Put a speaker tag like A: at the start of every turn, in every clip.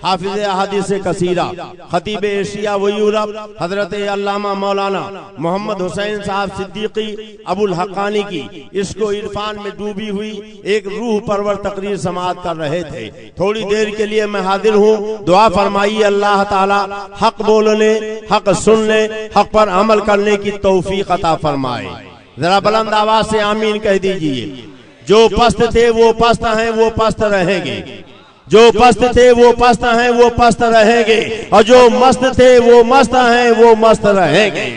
A: हाफिज अहादीस कसीरा, खतीब एशिया व यूरोप हजरत अल्लामा मौलाना मोहम्मद हुसैन साहब सिद्दीकी अबुल हक्कानी की इसको इरफान में डूबी हुई एक रूह परवर तकरीर समाअत कर रहे थे। थोड़ी देर के लिए मैं हाजिर हूँ, दुआ फरमाइए अल्लाह ताला हक बोलने, हक सुनने, हक पर अमल करने की तौफीक अता फरमाए। जरा बुलंद आवाज से आमीन कह दीजिए। जो पस्त थे वो पस्त हैं, वो पस्त रहेंगे। जो पस्त थे वो पस्त हैं, वो पस्त रहेंगे। और जो मस्त थे वो मस्त हैं, वो मस्त रहेंगे।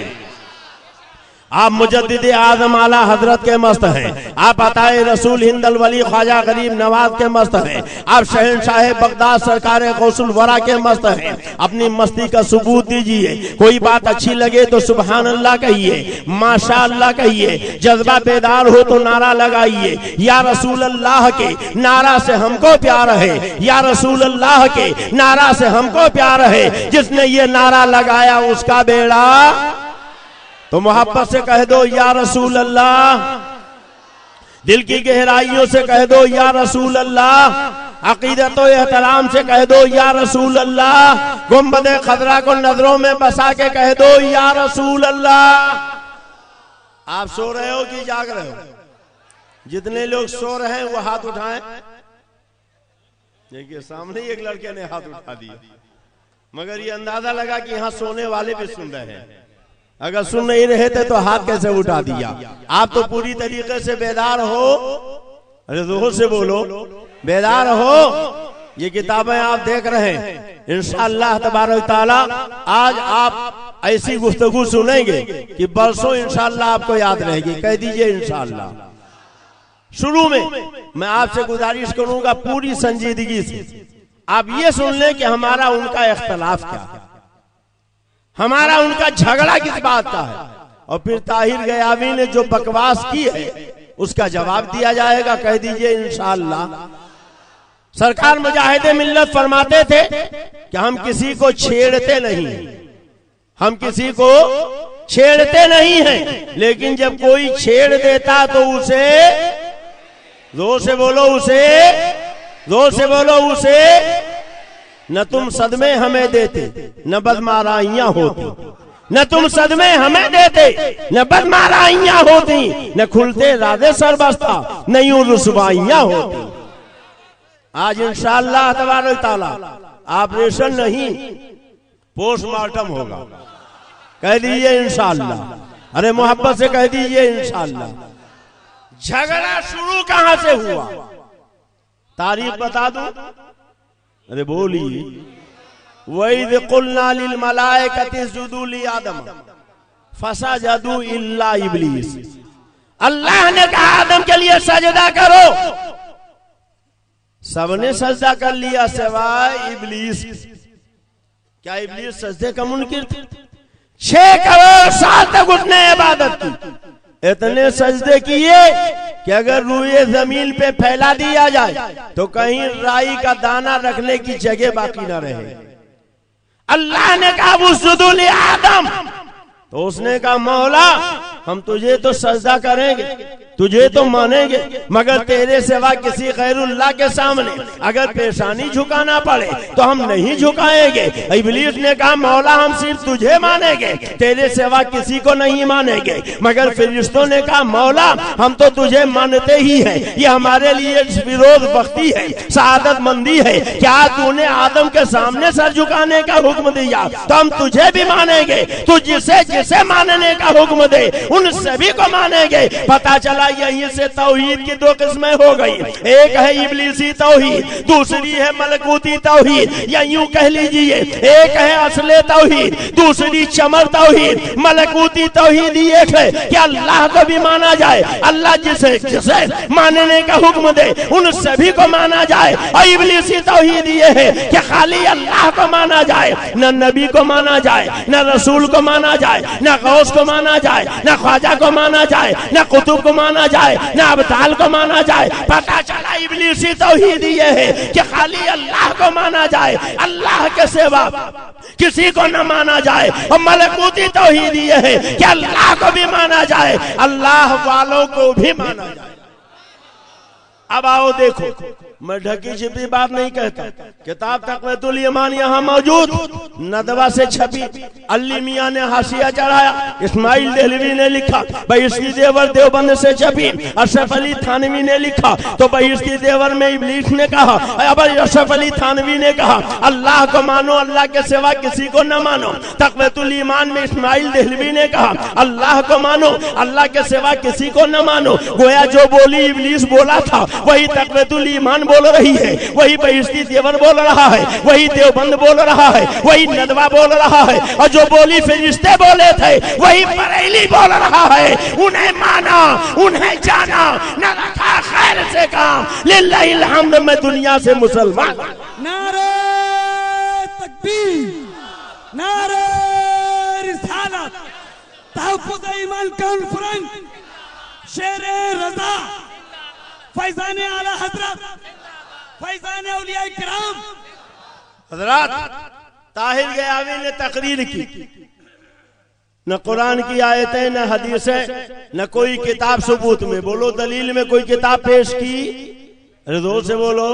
A: आप मुजद्दिद आज़म आला हजरत के मस्त हैं, आप अताए रसूल हिंदल वली ख्वाजा गरीब नवाज के मस्त हैं, आप शहंशाह बगदाद सरकार गौसुल वरा के मस्त हैं। अपनी मस्ती का सबूत दीजिए। कोई बात अच्छी लगे तो सुभान अल्लाह कहिए, माशा अल्लाह कहिए। जज्बा बेदार हो तो नारा लगाइए, या रसूल अल्लाह के नारा से हमको प्यार है, या रसूल अल्लाह के नारा से हमको प्यार है। जिसने ये नारा लगाया उसका बेड़ा, तो मोहब्बत से कह दो या रसूल अल्लाह। दिल की गहराइयों से कह दो या रसूल अल्लाह। अकीदत और एहतराम से कह दो या रसूल अल्लाह। गुंबद खजरा को नजरों में बसा के कह दो या रसूल अल्लाह। आप सो रहे हो कि जाग रहे हो? जितने लोग सो रहे हैं वो हाथ उठाएं। देखिए सामने एक लड़के ने हाथ उठा दिया, मगर ये अंदाजा लगा कि यहाँ सोने वाले भी सुन रहे हैं। अगर सुन नहीं रहे थे तो हाथ कैसे उठा दिया? आप तो पूरी तरीके से बेदार हो। अरे जोर से बोलो, बेदार हो। ये किताबें आप देख रहे हैं, इंशाअल्लाह तबारक तआला आज आप ऐसी गुफ्तगू सुनेंगे कि बरसों इंशाअल्लाह आपको याद रहेगी। कह दीजिए इंशाअल्लाह। शुरू में मैं आपसे गुजारिश करूंगा पूरी संजीदगी से आप ये सुन लें कि हमारा उनका इख्तलाफ क्या है, हमारा उनका झगड़ा किस बात का है, और फिर ताहिर गयावी ने जो बकवास की है उसका जवाब दिया जाएगा। कह दीजिए इंशाअल्लाह। सरकार मुजाहिदे मिल्लत फरमाते थे कि हम किसी को छेड़ते नहीं, हम किसी को छेड़ते नहीं हैं, लेकिन जब कोई छेड़ देता तो उसे, जोर से बोलो उसे, जोर से बोलो उसे, न तुम सदमे हमें देते न बदमाराइयां होती, न तुम सदमे हमें देते न बदमाराइयां होती, न खुलते राधे सर बस्ता न यूं रुसवाइयां होती। आज इंशाअल्लाह तबारक तआला ऑपरेशन नहीं पोस्टमार्टम होगा। कह दीजिए इंशाअल्लाह। अरे मोहब्बत से कह दीजिए इंशाअल्लाह। झगड़ा शुरू कहां से हुआ? तारीख बता दूं? अरे बोलिए। वैद कुलना लिल मलाइकति इसजुदू ली आदम फसजदू इल्ला इब्लीस। अल्लाह ने कहा आदम के लिए सजदा करो, सबने सजदा कर लिया सिवाय इब्लीस। क्या इब्लीस सजदे का मुनकिर थे? 6 करोड़ साल तक उसने इबादत की, इतने सजदे किए कि अगर रूए जमीन पे फैला दिया जाए तो कहीं राई का दाना रखने की जगह बाकी ना रहे। अल्लाह ने कहा उसजुदू ली आदम, तो उसने कहा मौला हम तुझे तो सजदा करेंगे, तुझे तो मानेंगे, मगर तेरे सिवा किसी गैरुल्लाह के सामने अगर पेशानी झुकाना पड़े तो हम नहीं झुकाएंगे। इब्लीस ने कहा मौला हम सिर्फ तुझे मानेंगे, तेरे सिवा किसी को नहीं मानेंगे। मगर फरिश्तों ने कहा मौला हम तो तुझे मानते ही हैं, ये हमारे लिए विरोध बख्ती है, सआदत मंदी है। क्या तूने आदम के सामने सर झुकाने का हुक्म दिया तो हम तुझे भी मानेंगे, तू जिसे जिसे मानने का हुक्म दे उन सभी को मानेंगे। पता चला यहीं से तौहीद की 2 किस्में हो गई, एक है इब्लीसी तौहीद, दूसरी है मलकूती तौहीद, या यूं कह लीजिए एक है असले तौहीद, दूसरी चमर तौहीद। मलकूती तौहीद ये है कि अल्लाह को भी माना जाए, अल्लाह जिसे जिसे मानने का हुक्म दे उन सभी को माना जाए। और इब्लीसी तौहीद ये है कि खाली अल्लाह को माना जाए, न नबी को माना जाए, न रसूल को माना जाए, न गौस को माना जाए, न ख्वाजा को माना जाए, न कुतुब को माना जाए, न अबताल को माना जाए। पता चला इब्लीसी तौहीद ये है कि खाली अल्लाह को माना जाए, अल्लाह के सिवा किसी को न माना जाए। और मलकूती तौहीद ये है कि अल्लाह को भी माना जाए, अल्लाह वालों को भी माना जाए, अब आओ देखो, मैं ढकी छिपी बात नहीं कहता। किताब तक़वीतुल ईमान यहाँ मौजूद, नदवा से छपी, अली मियाँ ने हाशिया चढ़ाया, इस्माइल देहलवी ने लिखा, बहिश्ती देवर देवबंद से छपी, अशरफ अली थानवी ने लिखा, तो बहिश्ती देवर में इब्लीस ने कहा, अब अशरफ अली थानवी ने कहा अल्लाह को मानो, अल्लाह के सिवा किसी को न मानो। तक़वीतुल ईमान में इस्माइल देहलवी ने कहा अल्लाह को मानो, अल्लाह के सिवा किसी को न मानो। गोया जो बोली इब्लीस बोला था वही तक़वीतुल ईमान बोल रही है, वही बहिश्ती देवर बोल रहा है, वही देवबंद बोल रहा है, वही नदवा बोल रहा है, और जो बोली फरिश्ते बोले थे वही बरेली बोल रहा है। उन्हें माना, उन्हें जाना, न रखा खैर से काम, लिल्लाहिल हम्द। मैं दुनिया से मुसलमान।
B: नारे तकबीर, नारे रिसालत, तहफ़्फ़ुज़ ईमान कॉन्फ्रेंस, शेरे रज़ा, फैज़ान आला हज़रत, फैज़ान औलिया किराम।
A: हज़रात, ताहिर गयावी ने तकरीर की, न कुरान की आयतें, न हदीसें, न कोई किताब सबूत में। बोलो दलील में कोई किताब पेश की? अरे जोर से बोलो।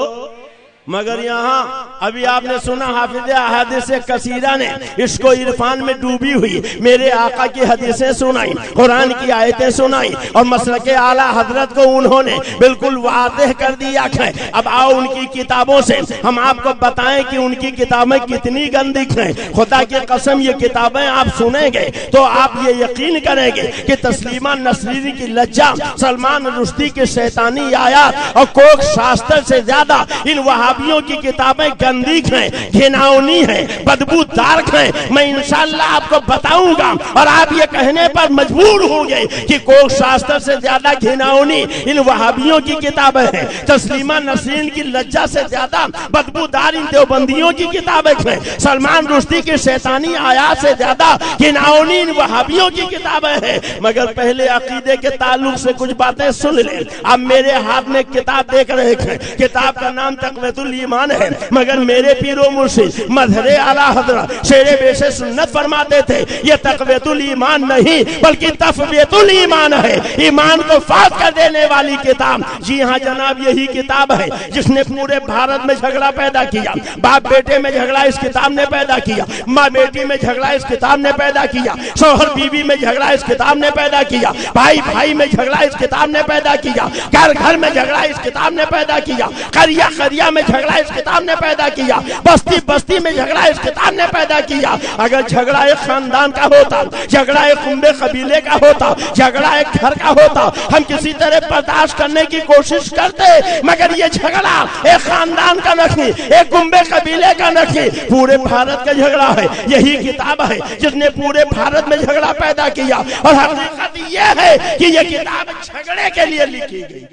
A: मगर यहाँ अभी आपने सुना हाफिज़ अहादीस कसीरा ने इसको इरफान में डूबी हुई मेरे आका की हदीसें सुनाई, कुरान की आयतें सुनाई, और मसलके आला हजरत को उन्होंने बिल्कुल वाज़ेह कर दिया है। अब आओ उनकी किताबों से हम आपको बताएं कि उनकी किताबें कितनी गंदी हैं। खुदा की कसम ये किताबें आप सुनेंगे तो आप ये यकीन करेंगे कि तस्लीमा नसरीनी की लज्जा, सलमान रुश्दी की शैतानी आयात और कोक शास्त्र से ज्यादा इन वहाबियों की किताबें गंदी हैं, घिनौनी हैं, बदबूदार हैं। मैं इंशाअल्लाह आपको बताऊंगा और आप ये कहने पर मजबूर होंगे कि कोक शास्त्र से ज्यादा घिनौनी इन वहाबियों की किताबें हैं। तस्लीमा नसरीन की लज्जा से ज्यादा बदबूदार इन देवबंदियों की किताबें हैं। सलमान रुश्दी की शैतानी आयात से ज्यादा घिनौनी इन वहाबियों की किताबें हैं। मगर पहले अकीदे के ताल्लुक से कुछ बातें सुन ले। आप मेरे हाथ में किताब देख रहे हैं, किताब का नाम तक़वीतुल ईमान है, मगर मेरे पीरो मुर्शिद मजहरे आला हज़रत शेरे बेशे सुन्नत फरमाते थे ये तक़वीतुल ईमान नहीं बल्कि तफ़वीतुल ईमान है, ईमान को फाश कर देने वाली किताब। जी हाँ जनाब, यही किताब है जिसने पूरे भारत में झगड़ा पैदा किया। बाप बेटे में झगड़ा इस किताब ने पैदा किया, माँ बेटी में झगड़ा इस किताब ने पैदा किया, शौहर बीवी में झगड़ा इस किताब ने पैदा किया, भाई भाई में झगड़ा इस किताब ने पैदा किया, घर घर में झगड़ा इस किताब ने पैदा किया, करिया करिया में झगड़ा इस किताब ने पैदा किया, बस्ती बस्ती में झगड़ा इस किताब ने पैदा किया। अगर झगड़ा एक खानदान का होता, झगड़ा एक कुंबे कबीले का होता, झगड़ा एक घर का होता, हम किसी तरह बर्दाश्त करने की कोशिश करते, मगर ये झगड़ा एक खानदान का नहीं, एक कुंबे कबीले का नहीं, पूरे भारत का झगड़ा है। यही किताब है जिसने पूरे भारत में झगड़ा पैदा किया। और हकीकत यह है कि यह किताब झगड़े के लिए लिखी गई।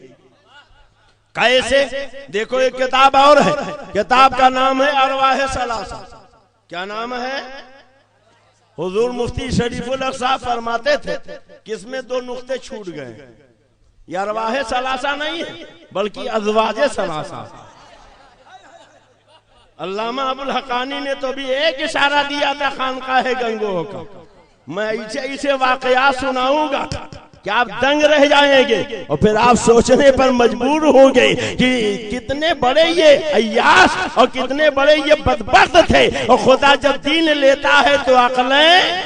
A: कैसे? देखो एक किताब और है, किताब का नाम है अरवाह सलासा। क्या नाम है? हुजूर मुफ्ती शरीफुल हक साहब फरमाते थे कि इसमें दो नुक्ते छूट गए। ये अरवाह सलासा नहीं है बल्कि अज़वाजे सलासा। अल्लामा अबुल हकानी ने तो भी एक इशारा दिया था खानकाह गंगोह का। मैं इसे वाकया सुनाऊंगा कि आप दंग रह जाएंगे और फिर आप सोचने पर मजबूर होंगे कि कितने बड़े ये अय्याश और कितने बड़े ये बदबख्त थे। और खुदा जब दीन लेता है तो अक्लें,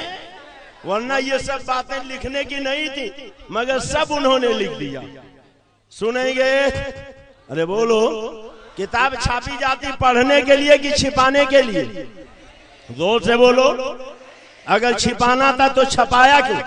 A: वरना ये सब बातें लिखने की नहीं थी मगर सब उन्होंने लिख दिया। सुनेंगे? अरे बोलो, किताब छापी जाती पढ़ने के लिए कि छिपाने के लिए? जोर से बोलो। अगर छिपाना था तो छपाया क्यों?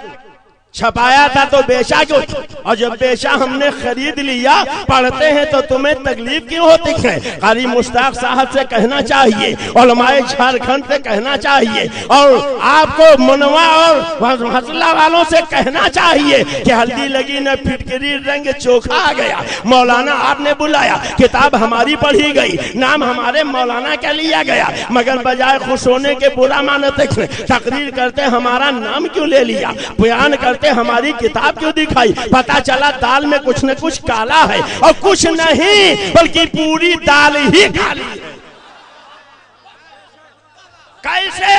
A: छपाया था तो बेचा क्यों? और जब बेचा हमने खरीद लिया, पढ़ते हैं तो तुम्हें तकलीफ क्यों होती है? कारी मुश्ताक साहब से कहना चाहिए, उलमाए झारखंड से कहना चाहिए, और आपको मुनवा और हसला वालों से कहना चाहिए कि हल्दी लगी न फिटकरी रंग चोखा आ गया। मौलाना आपने बुलाया, किताब हमारी पढ़ी गई, नाम हमारे मौलाना का लिया गया, मगर बजाय खुश होने के बुरा मानते तकरीर करते हमारा नाम क्यों ले लिया, बयान करते हमारी किताब क्यों दिखाई? पता चला दाल में कुछ न कुछ काला है और कुछ नहीं बल्कि पूरी दाल ही काली है। कैसे?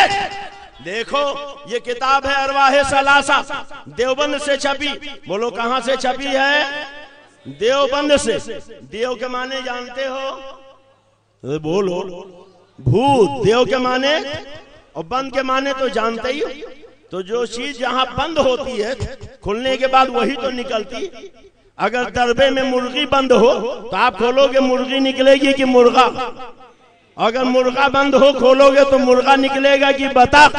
A: देखो ये किताब है अरवाह सलासा, देवबंद से छपी। बोलो कहां से छपी है? देवबंद से। देव के माने जानते हो? बोलो। भूत। देव के माने और बंद के माने तो जानते ही हो। तो जो चीज जहां बंद होती है खुलने के बाद वही तो निकलती। अगर दरबे में मुर्गी बंद हो तो आप खोलोगे मुर्गी निकलेगी कि मुर्गा? अगर मुर्गा बंद हो खोलोगे तो मुर्गा निकलेगा कि बतख?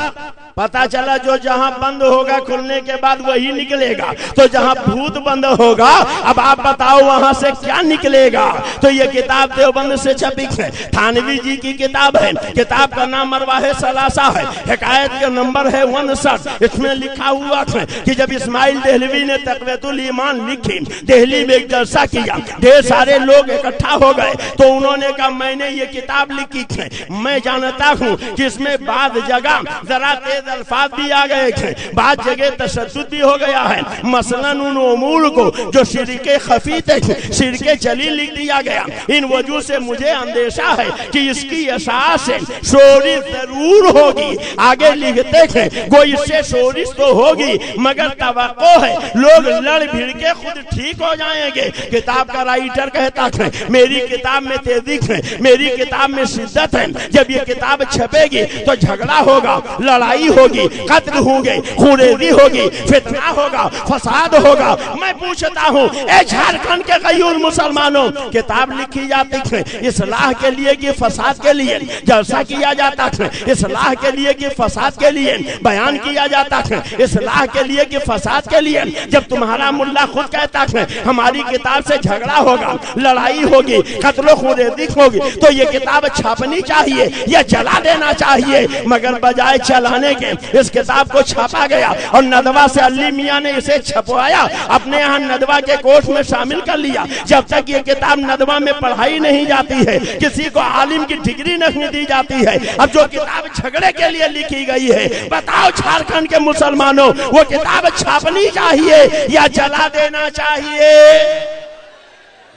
A: पता चला जो जहां बंद होगा खुलने के बाद वही निकलेगा। तो जहां भूत बंद होगा अब आप बताओ वहां से क्या निकलेगा? तो ये किताब देवबंद से छपी है, थानवी जी की किताब है। किताब का नाम मरवाहे सलासा है, हिकायत का नंबर है 59। इसमें लिखा हुआ है कि जब इस्माइल देहलवी ने तक़वियतुल ईमान लिखी, दिल्ली में एक जलसा किया, ढेर सारे लोग इकट्ठा हो गए, तो उन्होंने कहा मैंने ये किताब लिखी है, मैं जानता हूँ कि इसमें बाद जगह जरा तेज अल्फाज भी आ गए थे, बाद जगह तशद्दुद भी हो गया है। मसलन उन उमूर को जो शिरके खफी थे शिरके जली लिख दिया गया। इन वजह से मुझे अंदेशा है कि इसकी असास से शोरिश जरूर होगी। आगे लिखते थे वो इससे शोरिश तो होगी मगर तवक्को है लोग लड़ भिड़ के खुद ठीक हो जाएंगे। किताब का राइटर कहता है मेरी किताब में तेजी है, मेरी किताब में शिद्दत है। जब ये किताब छपेगी तो झगड़ा होगा, लड़ाई होगी, कत्ल होंगे, खूनरेजी होगी, फितना होगा, फसाद होगा। मैं पूछता हूँ ए झारखंड के गयूर मुसलमानों, किताब लिखी जाती है इस्लाह के लिए कि फसाद के लिए? जलसा किया जाता है इस्लाह के लिए कि फसाद के लिए? बयान किया जाता है इस्लाह के लिए कि फसाद के लिए? जब तुम्हारा मुल्ला खुद कहता है हमारी किताब से झगड़ा होगा, लड़ाई होगी, कत्ल खूनरेजी होगी, तो ये किताब छापनी चाहिए या जला देना चाहिए? मगर बजाय चलाने के इस किताब को छापा गया और नदवा से अली मियां ने इसे छपवाया, अपने यहाँ नदवा के कोर्स में शामिल कर लिया। जब तक ये किताब नदवा में पढ़ाई नहीं जाती है, किसी को आलिम की डिग्री नहीं दी जाती है। अब जो किताब झगड़े के लिए लिखी गई है, बताओ झारखंड के मुसलमानों वो किताब छापनी चाहिए या जला देना चाहिए?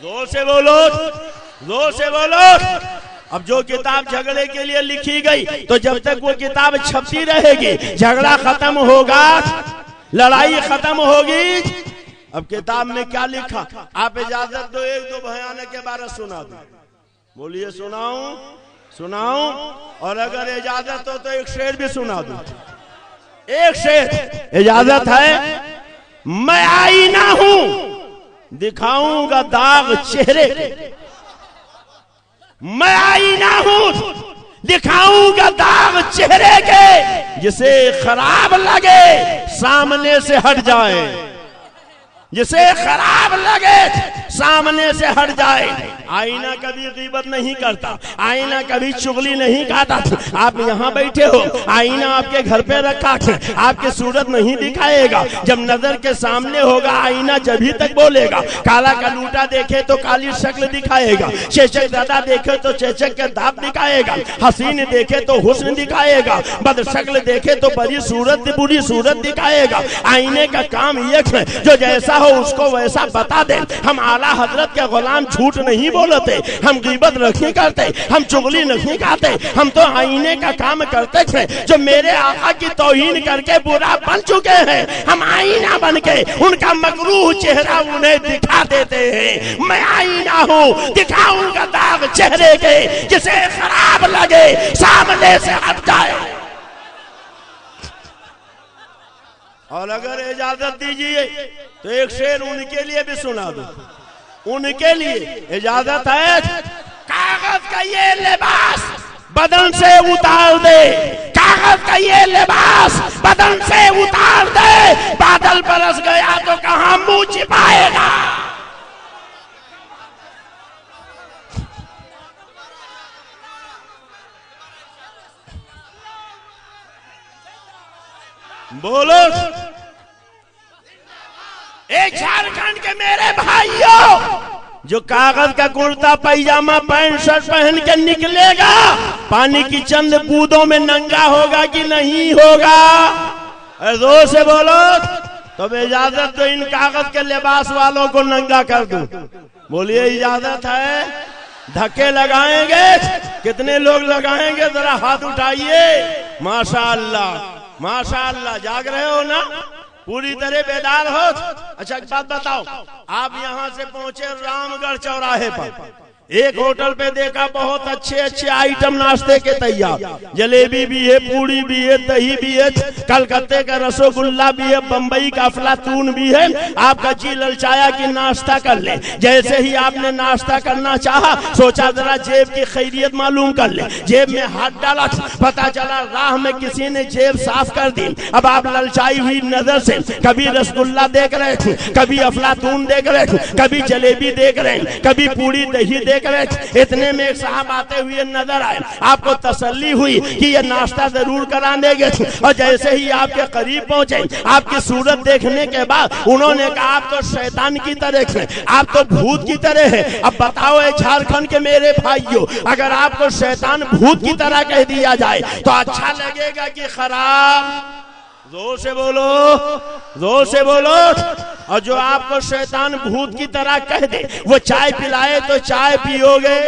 A: जोर से बोलो, जोर से बोलो। अब जो किताब झगड़े के लिए लिखी गई तो जब तक वो किताब छपती रहेगी झगड़ा खत्म होगा, लड़ाई खत्म होगी। अब किताब में क्या लिखा? आप इजाजत दो एक दो बयान के बारे सुना दो। बोलिए सुनाऊं? सुनाऊं? और अगर इजाजत हो तो एक शेर भी सुना दो। एक शेर इजाजत है? मैं आईना हूं दिखाऊंगा दाग चेहरे के, मैं आईना हूं दिखाऊंगा दाग चेहरे के, जिसे खराब लगे सामने से हट जाए, जिसे खराब लगे सामने से हट जाए। आईना कभी गीबत नहीं करता, आईना कभी चुगली नहीं खाता। आप यहाँ बैठे हो, आईना आपके घर पे रखा है, आपकी सूरत नहीं दिखाएगा। जब नजर के सामने होगा आईना जभी तक बोलेगा। काला कलूटा देखे तो काली शक्ल दिखाएगा, चेचक दादा देखे तो चेचक के दांत दिखाएगा, हसीन देखे तो हुस्न दिखाएगा, बदशक्ल देखे तो बड़ी सूरत बुरी सूरत दिखाएगा। आईने का काम ये है जो जैसा हो उसको वैसा बता दे। हम आला हजरत के गुलाम झूठ नहीं बोलते, हम गीबत नहीं करते, हम चुगली नहीं खाते। हम तो आईने का काम करते थे। जो मेरे आका की तौहीन करके बुरा बन चुके हैं, हम आईना बन के उनका मकरूह चेहरा उन्हें दिखा देते हैं। मैं आईना हूँ दिखाऊंगा दाग चेहरे के, जिसे खराब लगे सामने से हट जाए। और अगर इजाजत दीजिए तो एक शेर उनके लिए भी सुना दो। उनके लिए इजाजत है? कागज का ये लिबास बदन से उतार दे, कागज का ये लिबास बदन से उतार दे। बादल बरस गया तो कहां मुंह छिपाएगा? बोलो। एक झारखंड के मेरे भाइयों, जो कागज का कुर्ता पैजामा पैंट शर्ट पहन के निकलेगा, पानी की चंद बूंदों में नंगा होगा कि नहीं होगा? जोर से बोलो। तो इजाजत तो इन कागज के लिबास वालों को नंगा कर दूं। बोलिए इजाजत है? धक्के लगाएंगे? कितने लोग लगाएंगे? जरा हाथ उठाइए। माशाअल्लाह, माशाअल्लाह। जाग रहे हो ना? पूरी तरह बेदार हो। अच्छा एक बात बताओ, आप यहाँ से पहुंचे रामगढ़ चौराहे पर, एक होटल पे देखा बहुत अच्छे अच्छे आइटम नाश्ते के तैयार, जलेबी भी है, पूड़ी भी है, दही भी है, कलकत्ते का रसगुल्ला भी है, बम्बई का अफलातून भी है। आपका जी ललचाया कि नाश्ता कर ले। जैसे ही आपने नाश्ता करना चाहा, सोचा जरा जेब की खैरियत मालूम कर ले, जेब में हाथ डाला, पता चला राह में किसी ने जेब साफ कर दी। अब आप ललचाई हुई नजर से कभी रसगुल्ला देख रहे थे, कभी अफलातून देख रहे थे, कभी जलेबी देख रहे हैं, कभी पूड़ी दही देख रहे थे। इतने में एक साहब आते हुए नजर आए, आपको तसल्ली हुई कि ये नाश्ता जरूर करा देंगे। और जैसे ही आपके करीब पहुंचे, आपकी सूरत देखने के बाद उन्होंने कहा आप तो शैतान की तरह हैं, आप तो भूत की तरह हैं। अब बताओ ये झारखंड के मेरे भाइयों, अगर आपको शैतान भूत की तरह कह दिया जाए तो अच्छा लगेगा कि खराब? जोर से बोलो, जोर से बोलो। और जो आपको शैतान भूत की तरह कह दे, वो चाय पिलाए तो चाय पियोगे,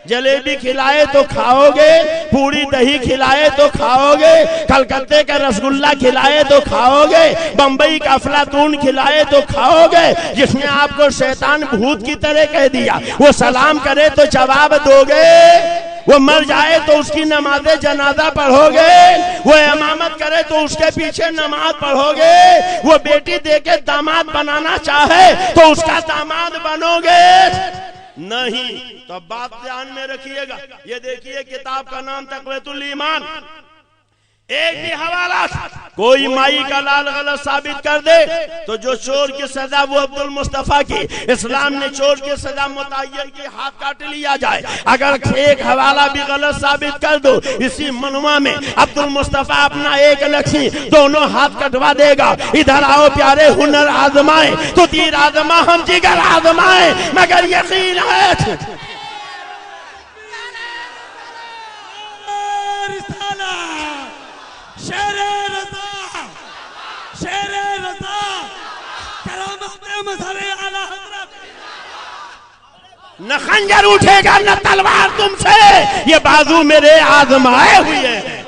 A: जलेबी खिलाए तो खाओगे, पूरी दही खिलाए तो खाओगे, कलकत्ते का रसगुल्ला खिलाए तो खाओगे, बम्बई का अफलातून खिलाए तो खाओगे। जिसने आपको शैतान भूत की तरह कह दिया, वो सलाम करे तो जवाब दोगे, वो मर जाए तो उसकी नमाज़े जनाजा पढ़ोगे, वो इमामत करे तो उसके पीछे नमाज पढ़ोगे, वो बेटी देके दामाद बनाना चाहे तो उसका दामाद बनोगे? नहीं। तो बात ध्यान में रखिएगा। ये देखिए किताब का नाम तक़वीतुल ईमान। एक भी हवाला कोई माई का लाल गलत साबित कर दे तो जो चोर की सजा वो अब्दुल मुस्तफा की, इस्लाम ने चोर की सजा मुतय्यन की हाथ काट लिया जाए। अगर एक हवाला भी गलत साबित कर दो, इसी मनवा में अब्दुल मुस्तफा अपना एक लक्ष्मी दोनों हाथ कटवा देगा। इधर आओ प्यारे, हुनर आजमाए तो तीर आजमा, हम जिगर आजमाए मगर यकीन है।
B: शेरे रज़ा, शेरे रज़ा, करामत मज़हरे आला हज़रत।
A: न खंजर उठेगा न तलवार तुमसे, ये बाजू मेरे आजमाए हुए हैं।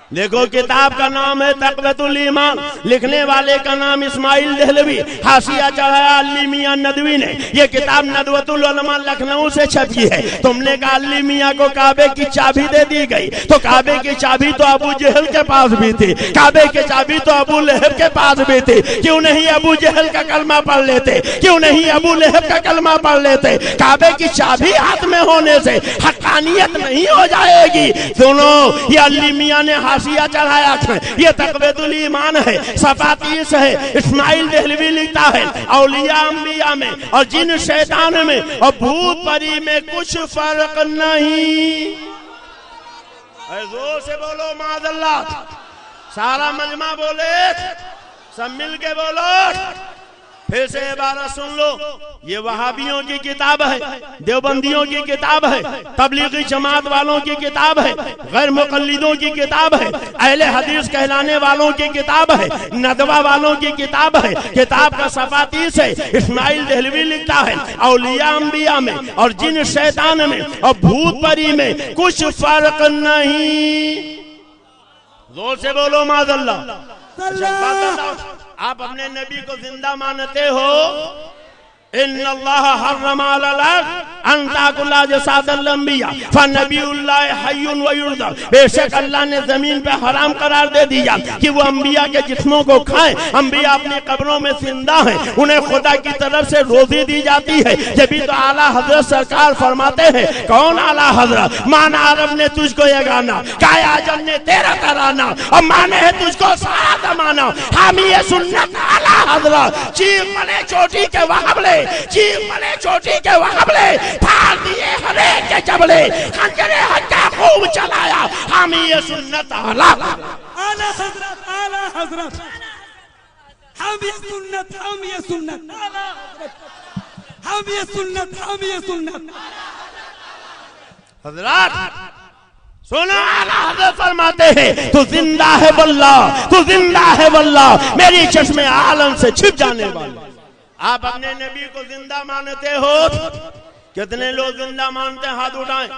A: देखो किताब का नाम है तक़वीतुल ईमान, लिखने वाले का नाम इस्माइल देहलवी, हाशिया चढ़ाया अली मियां नदवी ने। ये किताब नदवतुल उलमा लखनऊ से छपी है। तुमने कहा अली मियां को काबे की चाबी दे दी गई, तो काबे की चाबी तो अबू जहल के पास भी थी, काबे की चाबी तो अबू लहब के पास भी थी। क्यों नहीं अबू जहल का कलमा पढ़ लेते, क्यों नहीं अबू लहब का कलमा पढ़ लेते? काबे की चाबी हाथ में होने से हक्कानियत नहीं हो जाएगी। सुनो, ये अली मियां ने हाशिया चढ़ाया, ये तक़वीतुल ईमान है, सफ़ा 30 है। इस्माइल देहलवी लिखता है औलिया अंबिया में और जिन शैतान में और भूत परी में कुछ फर्क नहीं। जोर से बोलो माज़अल्लाह, सारा मजमा बोले, सब मिल के बोलो। फिर से इबारत सुन लो, ये वहाबियों की किताब है, देवबंदियों की किताब है, तबलीगी जमात वालों की किताब है, गैर मुक़ल्लिदों की किताब है, अहले हदीस कहलाने वालों की किताब है, नदवा वालों की किताब है। किताब का सफ़ा 30 है। इस्माइल देहलवी लिखता है औलिया अंबिया में और जिन शैतान में और भूत परी में कुछ फर्क नहीं। जोर से बोलो माज़अल्लाह। आप अपने नबी को जिंदा मानते हो? इन्नल्लाह हर्रम अलल अन ताकुला जसादल अंबिया फनबियुल्लाह हय्युन व युरज़ा। बेशक अल्लाह ने जमीन पे हराम करार दे दिया कि वो अंबिया के जिस्मों को खाएं। अंबिया अपनी कब्रों में जिंदा हैं, उन्हें खुदा की तरफ से रोजी दी जाती है। ये भी तो आला हजरत सरकार फरमाते हैं। कौन आला हजरत? माना अरब ने तुझको ये गाना, काया आजम ने तेरा तराना, और माने है तुझको सारा जमाना। हामी ये सुन्नत आला हजरत, चीख बने चोटी के वहाबले, चीख बने चोटी के वहाबले, फाड़ दिए हरे के जबले, खंजरे हत्या खूब चलाया। हामी ये सुन्नत आला
B: हजरत, आला हजरत, हम ये सुन्नत, हम ये सुन्नत, आला हजरत, हम ये सुन्नत, हम ये सुन्नत।
A: हजरत सुनो, आला हज़रत फरमाते हैं तू जिंदा है वल्लाह, तू जिंदा है वल्लाह, मेरी चश्मे आलम से छिप जाने वाले। आप अपने नबी को जिंदा मानते हो? कितने लोग जिंदा मानते हैं? हाथ उठाएं।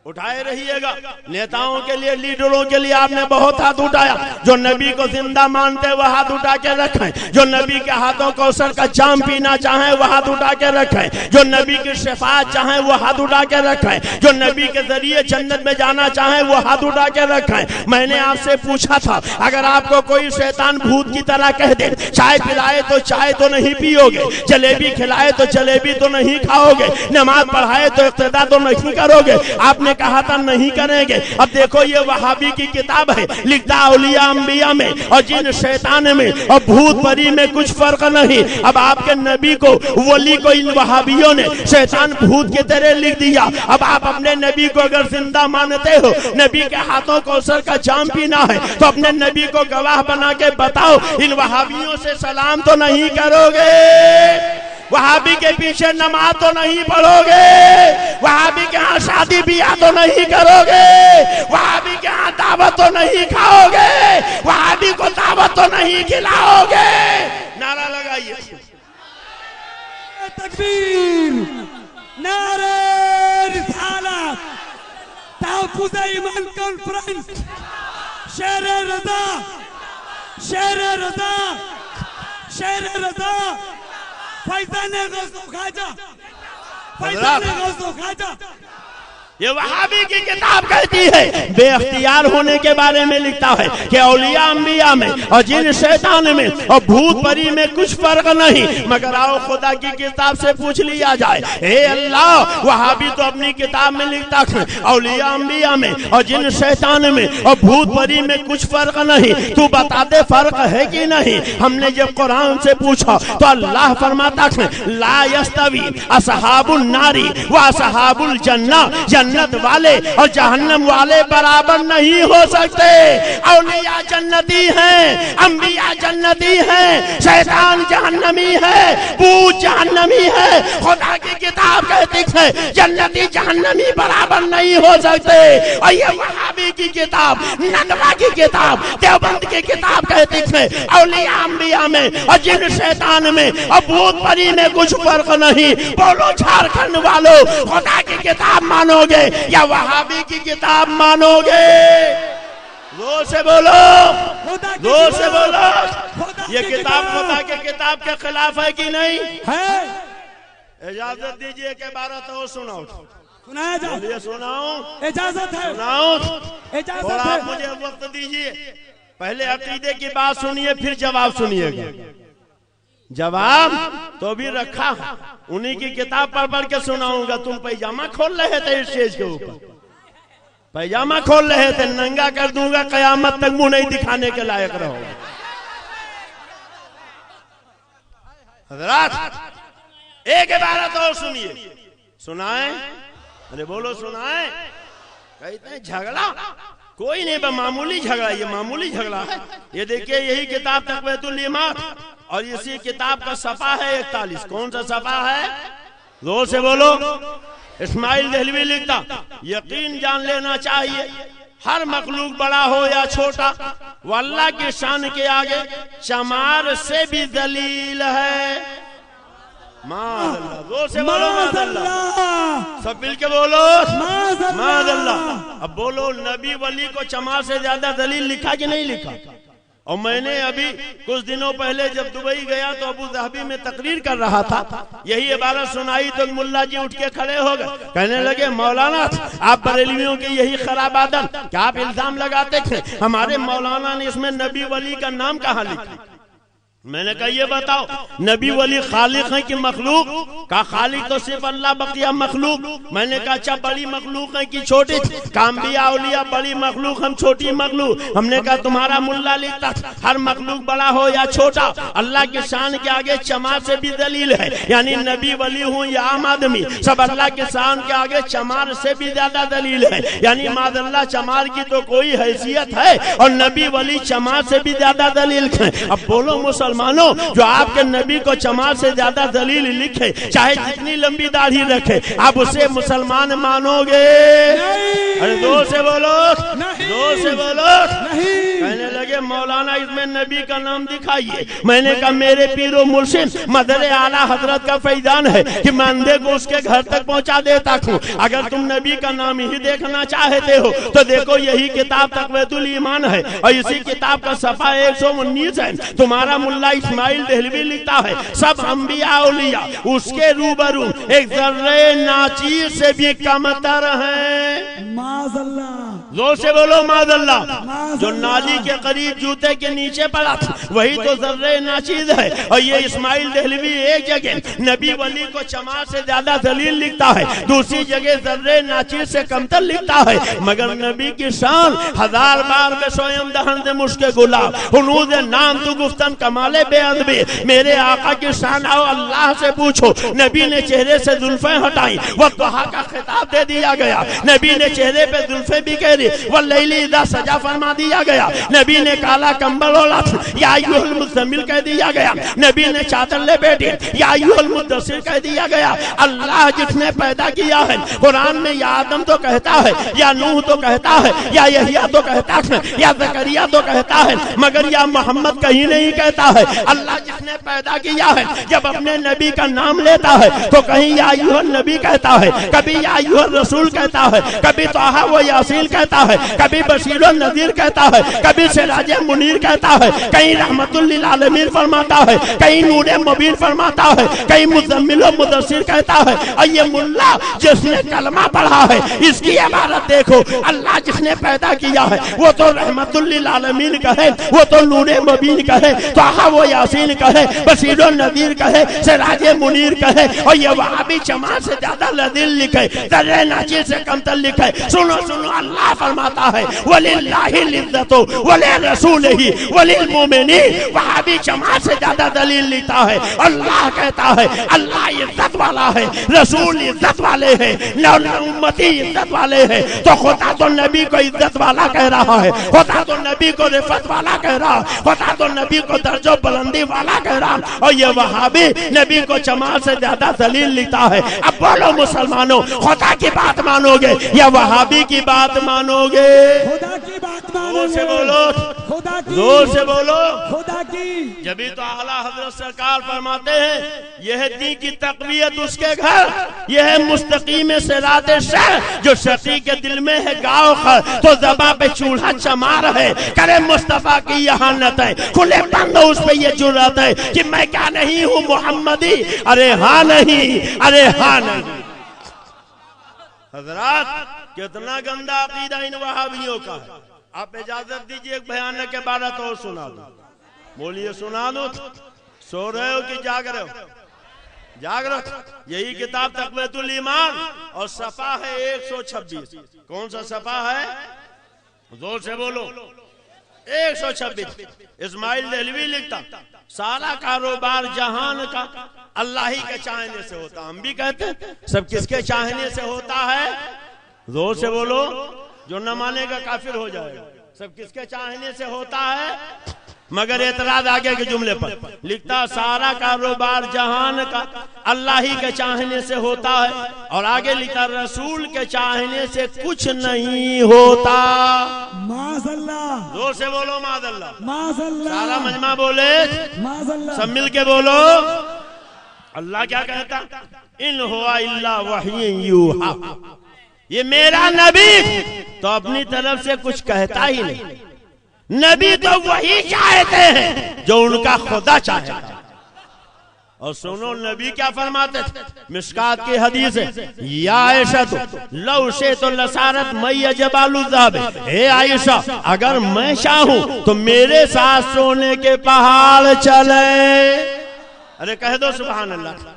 A: उठाए रहिएगा। नेताओं के लिए, लीडरों के लिए आपने बहुत हाथ उठाया। जो नबी को जिंदा मानते वह हाथ उठा के रखें। जो नबी के हाथों कौसर का जाम पीना चाहे वह हाथ उठा के रखें। जो नबी की शफाअत चाहे वो हाथ उठा के रखें। जो नबी के जरिए जन्नत में जाना चाहे वो हाथ उठा के रखें। मैंने आपसे पूछा था, अगर आपको कोई शैतान भूत की तरह कह दे, चाय पिलाए तो चाय तो नहीं पियोगे, जलेबी खिलाए तो जलेबी तो नहीं खाओगे, नमाज पढ़ाए तो इक्तिदा तो नहीं करोगे, आपने कहा था नहीं करेंगे। अब देखो ये वहाबी की किताब है, लिखता औलिया अंबिया में और जिन शैतान में और भूत परी में कुछ फर्क नहीं। अब आपके नबी को, वली को इन वहाबियों ने शैतान भूत की तरह लिख दिया। अब आप अपने नबी को अगर जिंदा मानते हो, नबी के हाथों कौसर का जाम पीना है, तो अपने नबी को गवाह बना के बताओ, इन वहाबियों से सलाम तो नहीं करोगे, वहाबी के पीछे नमाज तो नहीं पढ़ोगे, वहाबी के यहाँ शादी ब्याह तो नहीं करोगे, वहाबी के यहाँ दावत तो नहीं खाओगे, वहाबी को दावत तो नहीं खिलाओगे। नारा लगाइए,
B: तकबीर, नारे रिसालत, तहफ्फुज़ ईमान कॉन्फ्रेंस, शेर रज़ा, शेर रज़ा, शेर रज़ा, फैज़ान गौसो खाजा, फैज़ान गौसो खाजा।
A: ये वहाबी की किताब कहती है, बेअख्तियार होने के बारे में लिखता है कि औलिया अंबिया में और जिन शैतान में और भूत परी में कुछ फर्क नहीं। मगर आओ खुदा की किताब से पूछ लिया जाए, हे अल्लाह, वहाबी तो अपनी किताब में लिखता है औलिया अंबिया में और जिन शैतान में और भूत परी में कुछ फर्क नहीं, तू बता दे फर्क है कि नहीं। हमने जब कुरान से पूछा तो अल्लाह फरमाता है, ला यस्तवी असहाबुन नारी व असहाबुल जन्नह, जन्नत वाले और जहन्नम वाले बराबर नहीं हो सकते। औलिया जन्नती हैं, अंबिया जन्नती हैं, शैतान जहन्नमी है, भूत जहन्नमी है। खुदा की किताब कहती है जन्नती जहन्नमी बराबर नहीं हो सकते। और ये वहाबी की किताब, नदवा की किताब, देवबंद की किताब कहती है औलिया अंबिया में और जिन शैतान में और भूत परी में कुछ फर्क नहीं। बोलो झारखंड वालों, खुदा की किताब मानोगे या वहाबी की किताब मानोगे? जोर से बोलो, जोर से बोलो। ये किताब खुदा के किताब के खिलाफ है कि नहीं है? इजाजत दीजिए के 12 तो सुनाओ,
B: सुनाया जाए,
A: सुनाओ,
B: इजाजत है,
A: सुनाओ,
B: इजाजत
A: थोड़ा
B: है।
A: मुझे वक्त दीजिए। पहले अकीदे की बात सुनिए, फिर जवाब सुनिएगा। जवाब तो भी रखा, उन्हीं की किताब पढ़ के सुनाऊंगा। तुम पैजामा खोल रहे थे स्टेज के ऊपर, पैजामा खोल रहे थे, नंगा कर दूंगा, कयामत तक मुंह नहीं दिखाने के लायक रहोगे। हजरात एक बात और सुनिए, सुनाए, अरे बोलो सुनाए। कहते हैं झगड़ा कोई नहीं, मामूली झगड़ा, ये मामूली झगड़ा है। ये देखिए यही किताब तक़वीतुल ईमान और इसी किताब का सफा है 41। कौन सा सफा है? जोर से बोलो। इस्माइल देहलवी लिखता, यकीन जान लेना चाहिए हर मखलूक बड़ा हो या छोटा, वो अल्लाह की शान के आगे चमार से भी दलील है। माज़अल्लाह, जोर से बोलो माज़अल्लाह, सब मिल के बोलो माज़अल्लाह। अब बोलो, नबी वली को चमार से ज्यादा दलील लिखा कि नहीं लिखा? और मैंने अभी कुछ दिनों पहले जब दुबई गया तो अबू धाबी में तकरीर कर रहा था, यही इबारत सुनाई तो मुल्ला जी उठ के खड़े हो गए, कहने लगे मौलाना आप बरेलवियों की यही खराब आदत, क्या आप इल्जाम लगाते थे हमारे मौलाना ने इसमें नबी वली का नाम कहाँ लिखा? मैंने कहा ये बताओ, नबी वली खालिक है कि मखलूक? का खालिक तो सिर्फ अल्लाह, बकिया मखलूक। मैंने कहा अच्छा बड़ी मखलूक है कि छोटी? काम्बिया औलिया बड़ी मखलूक, हम छोटी मखलूक। हमने कहा तुम्हारा मुल्ला लिखता हर मखलूक बड़ा हो या छोटा, अल्लाह की शान के आगे चमार से भी दलील है। यानी नबी वली हूँ या आम आदमी, सब अल्लाह के शान के आगे चमार से भी ज्यादा दलील है। यानी माज़अल्लाह चामार की तो कोई हैसियत है और नबी वली चमार से भी ज्यादा दलील है। अब बोलो मुसलमानों, जो आपके नबी को चमार से ज्यादा दलील लिखे, चाहे जितनी लंबी दाढ़ी रखे, आप उसे मुसलमान मानोगे? अरे जोर से बोलो, जोर से बोलो। कहने लगे मौलाना इसमें नबी का नाम दिखाइए। मैंने कहा मेरे पीरो मुर्शिद मदर आला हजरत का फैजान है कि मैं अंधे को उसके घर तक पहुंचा देता हूँ। अगर तुम नबी का नाम ही देखना चाहते हो तो देखो यही किताब तक़वीतुल ईमान है और इसी किताब का सफा 119 है। तुम्हारा मुल्ला इस्माइल देहलवी लिखता है सब अंबिया औलिया उसके रूबरू एक जर्रे नाचीर से भी कमतर है।
B: माज़अल्लाह,
A: जोर से बोलो माज़अल्लाह। जो नाली के करीब जूते के नीचे पड़ा था वही तो जर्रे नाचीज है। और ये इस्माइल देहलवी एक जगह नबी वली को चमार से ज्यादा जलील लिखता है, दूसरी जगह जर्रे नाचीज से कमतर लिखता है। मगर नबी की शान हजार बार में सोयम दहन दे मुश्के गुलाब हुनूद नाम तू गुफ्तन कमाले बेअदबी। मेरे आका की शान आओ अल्लाह से पूछो। नबी ने चेहरे से जुल्फें हटाई वह कहा का खिताब दे दिया गया। नबी ने चेहरे पे जुल्फें भी कह वह लैली इदा सजा फरमा दिया गया। नबी ने काला कंबल ओढ़ा या अय्युहल मुज़्ज़मिल कह दिया गया। नबी ने चादर ले बैठे या अय्युहल मुद्दस्सिर कह दिया गया। अल्लाह जिसने पैदा किया है कुरान में या आदम तो कहता है या नूह तो कहता है या यहिया तो कहता है या ज़करिया तो कहता है मगर या मोहम्मद कहीं नहीं कहता है। अल्लाह जिसने पैदा किया है जब अपने नबी का नाम लेता है तो कहीं या अय्युहल नबी कहता है, कभी या अय्युहल रसूल कहता है, कभी तोहा व यासीन कहता है, कभी बशीर और नज़ीर कहता है, कभी सिराज मुनीर कहता है, कहीं रहमतुल लिल आलमीन फरमाता है, कहीं नूरे मुबीन फरमाता है, कहीं मुज़म्मिल और मुदस्सिर कहता है। और ये मुल्ला जिसने कलमा पढ़ा है इसकी इबारत देखो। अल्लाह जिसने पैदा किया है वो तो रहमतुल लिल आलमीन कहे, वो तो नूरे मुबीन कहे, तोहा व यासीन कहे, बशीर और नज़ीर कहे, सिराज मुनीर कहे और ये वहाबी चमार से ज्यादा लदील लिखे, जर्रे नाचीर से कमतर लिखे। सुनो सुनो अल्लाह फरमाता है वलिल्लाहिल इज्जतु वलिर्रसूलिही वलिलमुमिनीन। वहाबी जमात से ज्यादा दलील लिखता है। अल्लाह कहता है अल्लाह इज्जत वाला है, रसूल इज्जत वाले हैं, उम्मती इज्जत वाले हैं। तो खुदा तो नबी को इज्जत वाला कह रहा है, खुदा तो नबी को रिफत वाला कह रहा है, खुदा तो नबी को दर्जो बुलंदी वाला कह रहा है। और ये वहाबी नबी को जमात से ज्यादा दलील लिखता है। अब बोलो मुसलमानों खुदा की बात मानोगे या वहाबी की बात मानोगे?
B: खुदा की बात मानोगे।
A: जोर से बोलो,
B: खुदा की,
A: जोर से बोलो
B: खुदा की।
A: जब तो आला हजरत सरकार फरमाते हैं यह दी की तकवीयत उसके घर, यह है मुस्तकीम सिरात शह जो शकी के दिल में है गाँव खर तो जबा पे चूल्हा चमार है। करे मुस्तफा की यहानत है, खुले बंद उस पे ये जुर्रत है कि मैं क्या नहीं हूँ मोहम्मदी। अरे हाँ नहीं, अरे हाँ नहीं। हजरात कितना गंदा अकीदा इन वहाबियों का है। आप इजाजत दीजिए एक भयानक के बारे तो सुना दो। बोलिए सुना दो। सो रहे हो कि जाग रहे हो? जाग रहे हो। यही किताब तक़वीतुल ईमान और सफा है 126। कौन सा सफा है? जोर से बोलो। 126। इस्माइल देहलवी लिखता सारा कारोबार जहान का अल्लाह ही के चाहने से होता। हम भी कहते हैं सब किसके चाहने से होता है? जोर से बोलो। जो न मानेगा काफिर हो जाएगा। सब किसके चाहने से होता है? मगर एतराज आगे के जुमले पर लिखता सारा कारोबार जहान का अल्लाह ही के चाहने से होता है। और आगे लिखा रसूल के चाहने से कुछ नहीं होता।
B: माज़अल्लाह।
A: जोर से बोलो माज़अल्लाह।
B: माज़अल्लाह।
A: सारा मजमा बोले
B: माज़अल्लाह।
A: सब मिल के बोलो। अल्लाह क्या कहता? इन हुआ इल्ला वहय्युन यूहा। ये मेरा नबी तो अपनी तरफ से कुछ कहता ही नहीं। नबी तो वही चाहते हैं जो उनका खुदा चाहता। और सुनो नबी क्या फरमाते थे? मिशकात की हदीस है या आयशा तो लौ से तो लसारत मैया जबालु ज़हब। हे आयशा अगर मैं चाहूं तो मेरे साथ सोने के पहाड़ चले। अरे कह दो सुभान अल्लाह।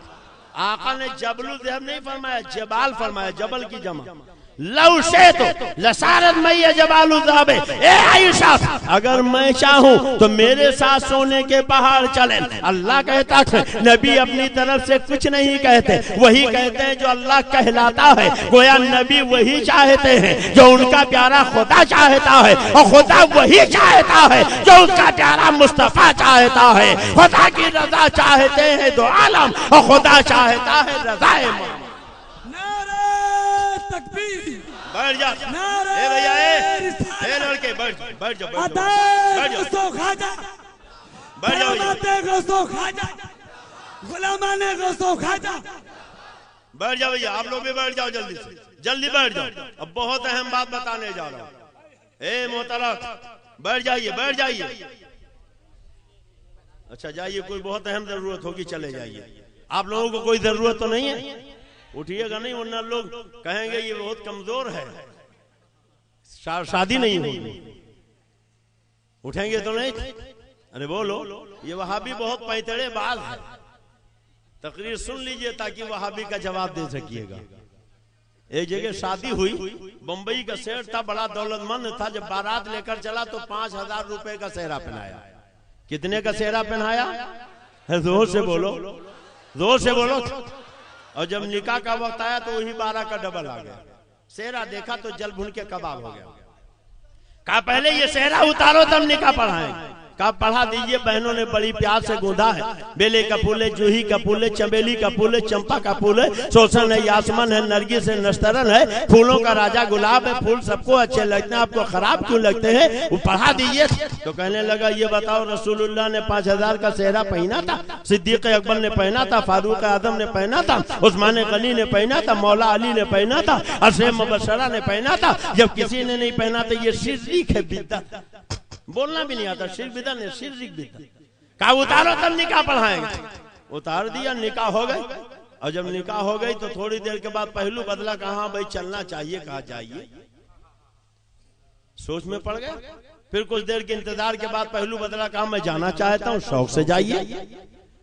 A: आका ने जबलु ज़हब नहीं फरमाया, जबाल फरमाया, जबल की जमा। लौ से तो लसारत मैया जबालु ज़हब। ए आयशा अगर मैं चाहूं तो मेरे साथ सोने के पहाड़ चले। अल्लाह कहता है नबी अपनी तरफ से कुछ नहीं कहते, वही कहते हैं जो अल्लाह कहलाता है। गोया नबी वही चाहते हैं जो उनका प्यारा खुदा चाहता है और खुदा वही चाहता है जो उसका प्यारा मुस्तफा चाहता है। खुदा की रजा चाहते हैं दो आलम और खुदा चाहता है रज़ाए मोहम्मद। बैठ जा। ए भैया ए लड़के बैठ। बैठ जाओ बैठ जाओ बैठ
B: अते
A: जाओ
B: गसो खाजा,
A: बैठ जाओ
B: अते गसो खाजा, गुलामाने गसो खाजा।
A: बैठ जाओ भैया, आप लोग भी बैठ जाओ, जल्दी से जल्दी बैठ जाओ। अब बहुत अहम बात बताने जा रहा हूं। ए मोहतरम बैठ जाइए बैठ जाइए। अच्छा जाइए, कोई बहुत अहम जरूरत होगी चले जाइए। आप लोगों को कोई जरूरत तो नहीं है, उठिएगा नहीं वरना लोग कहेंगे ये बहुत कमजोर है, शादी नहीं होगी। उठेंगे तो नहीं? अरे बोलो, ये वहाबी बहुत पैतड़े बाज है। तकरीर सुन लीजिए ताकि वहाबी का जवाब दे सकिएगा। एक जगह शादी हुई, बंबई का सेठ था, बड़ा दौलतमंद था। जब बारात लेकर चला तो 5,000 रुपए का सेहरा पहनाया। कितने का सेहरा पहनाया? जोर से बोलो, जोर से बोलो। और जब निकाह का वक्त आया तो वही 12 का डबल आ गया। सेहरा देखा तो जल भुन के कबाब हो गया। कहा पहले ये सेहरा उतारो तब निकाह पढ़ाएंगे। कहा पढ़ा दीजिए। बहनों ने बड़ी प्यार से गूंधा है। बेले का फूल है, जूही का फूल है, चमेली का फूल है, चंपा का फूल है, सोसन है, यासमन है, नरगिस है, नस्तरन है। फूलों का राजा गुलाब है। फूल सबको अच्छे लगते हैं, आपको खराब क्यों लगते हैं? वो पढ़ा दीजिए। तो कहने लगा ये बताओ, रसूलुल्लाह ने 5,000 का सेहरा पहना था, सिद्दीक अकबर ने पहना था, फारूक आजम ने पहना था, उस्मान गनी ने पहना था, मौला अली ने पहना था, अशरे मुबशरा ने पहना था। जब किसी ने नहीं पहना तो ये शिर्क है, बिदअत। बोलना भी नहीं आता, शिर्क बिदअत नहीं, शिर्क बिदअत। कहा उतारो तब निकाह पढ़ाएंगे। उतार दिया, निकाह हो गई। और जब निकाह हो गई तो थोड़ी देर के बाद पहलू बदला। कहा भाई चलना चाहिए, कहा जाइए। सोच में पड़ गए। फिर कुछ देर के इंतजार के बाद पहलू बदला। कहा मैं जाना चाहता हूँ, शौक से जाइए।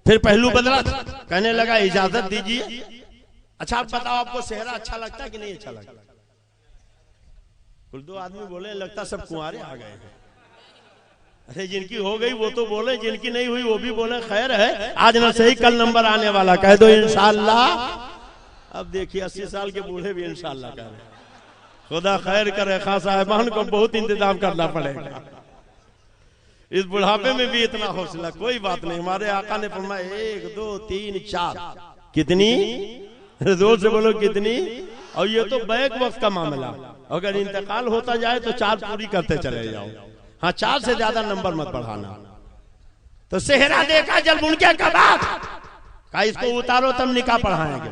A: फिर पहलू बदला, कहने लगा इजाजत दीजिए। अच्छा आप बताओ, आपको सेहरा अच्छा लगता है कि नहीं अच्छा लगता? कुल 2 आदमी बोले लगता सब कुंवारे आ गए हैं। अरे जिनकी हो गई वो तो बोले, जिनकी नहीं हुई वो भी बोले खैर है, आज ना सही कल नंबर आने वाला, कह दो इंशाअल्लाह। अब देखिए 80 साल के बूढ़े भी इंशाअल्लाह कह रहे। खुदा खैर करे, खास साहिबान को बहुत इंतजाम करना पड़ेगा। इस बुढ़ापे में भी इतना हौसला, कोई बात नहीं। हमारे आका ने फरमाया 1 2 3 4। कितनी? जोर से बोलो कितनी? और ये तो बैक वक्त का मामला। अगर इंतकाल होता जाए तो 4 पूरी करते चले जाओ। हाँ 4 से ज्यादा नंबर मत बढ़ाना। तो सेहरा देखा जल भुन के कबाब। कहा इसको उतारो तब निकाह पढ़ाएंगे।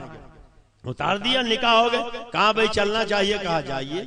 A: उतार दिया, निकाह हो गए। कहा भाई चलना चाहिए, कहा जाइए।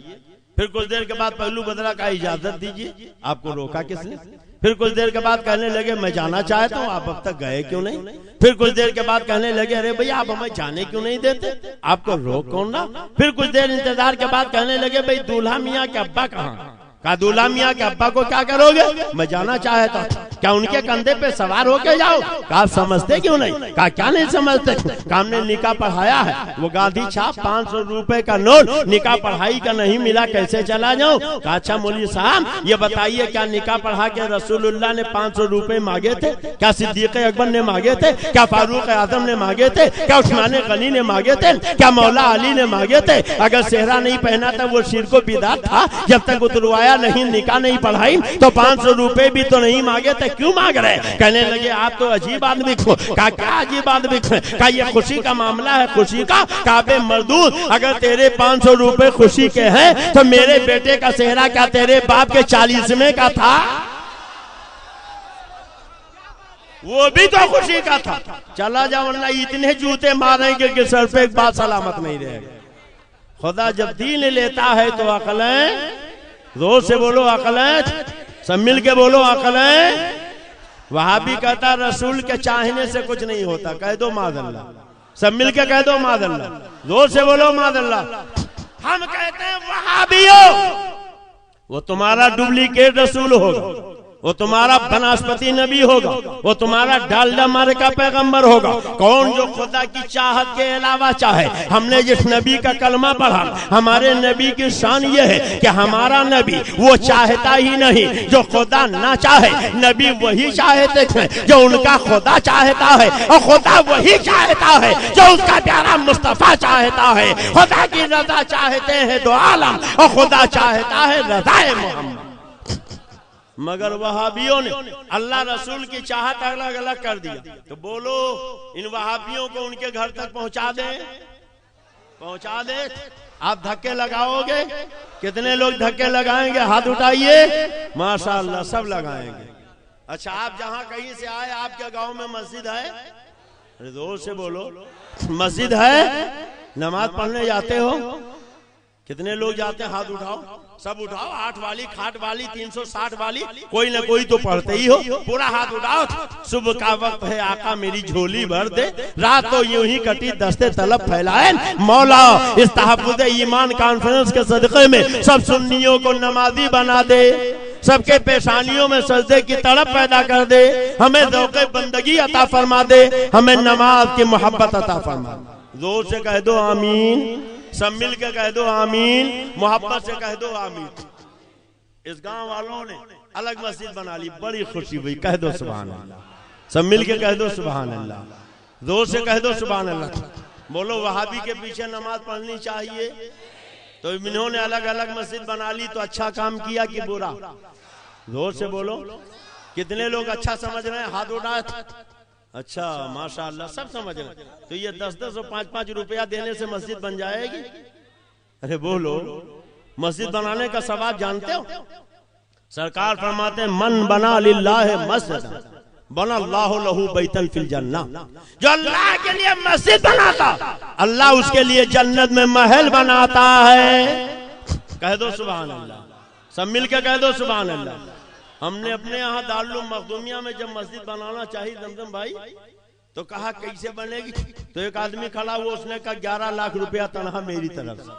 A: फिर कुछ देर के बाद पहलू बदला, कहा इजाजत दीजिए। आपको रोका किसने? फिर कुछ देर के बाद कहने लगे मैं जाना चाहता हूँ, आप अब तक गए क्यों नहीं? फिर कुछ देर के बाद कहने लगे अरे भैया आप हमें जाने क्यों नहीं देते, आपको रोक कौन रहा? फिर कुछ देर इंतजार के बाद कहने लगे भाई दूल्हा मियाँ के अब्बा कहाँ? कहा दूल्हा मियाँ के अब्बा को क्या करोगे? मैं जाना चाहता हूँ, क्या उनके कंधे पे सवार होके जाओ? कहा समझते क्यों नहीं? कहा क्या नहीं समझते? कहा हमने निकाह पढ़ाया है, वो गांधी छाप 500 रुपए का नोट निकाह पढ़ाई का नहीं मिला, कैसे चला जाऊं? कहा अच्छा मौलवी साहब ये बताइए क्या निकाह पढ़ा के रसूलुल्लाह ने 500 रुपए मांगे थे? क्या सिद्दीक अकबर ने मांगे थे? क्या फारूक आजम ने मांगे थे? क्या उस्मान गनी ने मांगे थे? क्या मौला अली ने मांगे थे? अगर सेहरा नहीं पहना था वो शिर्क व बिदअत था। जब तक उतरवाया नहीं, निकाह नहीं पढ़ाई तो 500 रुपए भी तो नहीं मांगे थे, क्यों मांग रहे? कहने लगे आप तो अजीब आदमी को। कहा क्या अजीब आदमी? कहा ये खुशी का मामला है, खुशी का। काबे मर्दूद अगर तेरे 500 रुपए खुशी के हैं तो मेरे बेटे का सेहरा क्या तेरे बाप के 40वें का था? वो भी तो खुशी का था। चला जा वरना इतने जूते मारेंगे कि सर पे एक बात सलामत नहीं रहेगा। खुदा जब दीन लेता है तो अकलें, जोर से बोलो अकलें, सब मिल के बोलो अकलें। वहाबी कहता रसूल के चाहने से कुछ नहीं होता, कह दो मादल्ला। सब मिल के कह दो मादल्ला, जोर से बोलो मादल्ला। हम कहते हैं वहाबियों वो तुम्हारा डुप्लीकेट रसूल होगा, वो तुम्हारा बनास्पति नबी होगा, वो तुम्हारा डालडा मारे का पैगंबर होगा। कौन जो खुदा की चाहत के अलावा चाहे। हमने जिस नबी का कलमा पढ़ा, हमारे नबी की शान ये है कि हमारा नबी वो चाहता ही नहीं जो खुदा ना चाहे, नबी वही चाहते हैं जो उनका खुदा चाहता है, और खुदा वही चाहता है जो उसका प्यारा मुस्तफा चाहता है। खुदा की रजा चाहते हैं दो आलम, और खुदा चाहता है रज़ाए मोहम्मद। मगर वहाबियों ने अल्लाह रसूल की चाहत अलग अलग कर दिया। तो बोलो इन वहाबियों को उनके घर तक पहुंचा दे, पहुंचा दे। आप धक्के लगाओगे? कितने लोग धक्के लगाएंगे? हाथ उठाइए। माशाअल्लाह सब लगाएंगे। अच्छा, आप जहां कहीं से आए, आपके गांव में मस्जिद है? अरे जोर से बोलो, मस्जिद है? नमाज पढ़ने जाते हो? कितने लोग जाते हैं? हाथ उठाओ, सब उठाओ। 8 वाली, खाट वाली, 360 वाली, कोई ना कोई तो पढ़ते ही हो। पूरा हाथ उठाओ। सुबह का वक्त है, आका मेरी झोली भर दे, रात तो यूं ही कटी, दस्ते तलब फैलाए मौला। इस तहफ्फुज़ ईमान कॉन्फ्रेंस के सदक़े में सब सुन्नियों को नमाजी बना दे, सबके पेशानियों में सजदे की तड़प पैदा कर दे, हमें ज़ौक़े बंदगी अता फरमा दे, हमें नमाज की मोहब्बत अता फरमा। जोर से कह दो आमीन, सब मिल के कह दो आमीन, मोहब्बत से कह दो आमीन। इस गांव वालों ने अलग मस्जिद बना ली, बड़ी खुशी हुई। कह दो सुभान अल्लाह, सब मिल के कह दो सुभान अल्लाह, जोर से कह दो सुभान अल्लाह। बोलो वहाबी के पीछे नमाज पढ़नी चाहिए? तो इन्होंने अलग अलग मस्जिद बना ली, तो अच्छा काम किया कि बुरा? जोर से बोलो। कितने लोग अच्छा समझ रहे हैं? हाथ उठाए। अच्छा माशाअल्लाह सब समझ रहे हैं। तो ये 10-10 और 5-5 रुपया देने से मस्जिद बन जाएगी? अरे बोलो, मस्जिद बनाने का सवाब जानते हो? सरकार फरमाते हैं मन बना लिल्लाह मस्जिद बना अल्लाहु लहू बैतन फिल जन्नह। जो अल्लाह के लिए मस्जिद बनाता, अल्लाह उसके लिए जन्नत में महल बनाता है। कह दो सुभान अल्लाह, सब मिल के कह दो सुभान अल्लाह। हमने अपने यहाँ दारुल मखदूमिया में जब मस्जिद बनाना चाहिए जमजम भाई, तो कहा कैसे बनेगी? तो एक आदमी खड़ा हुआ, उसने कहा 11 लाख रुपया तनहा मेरी तरफ से।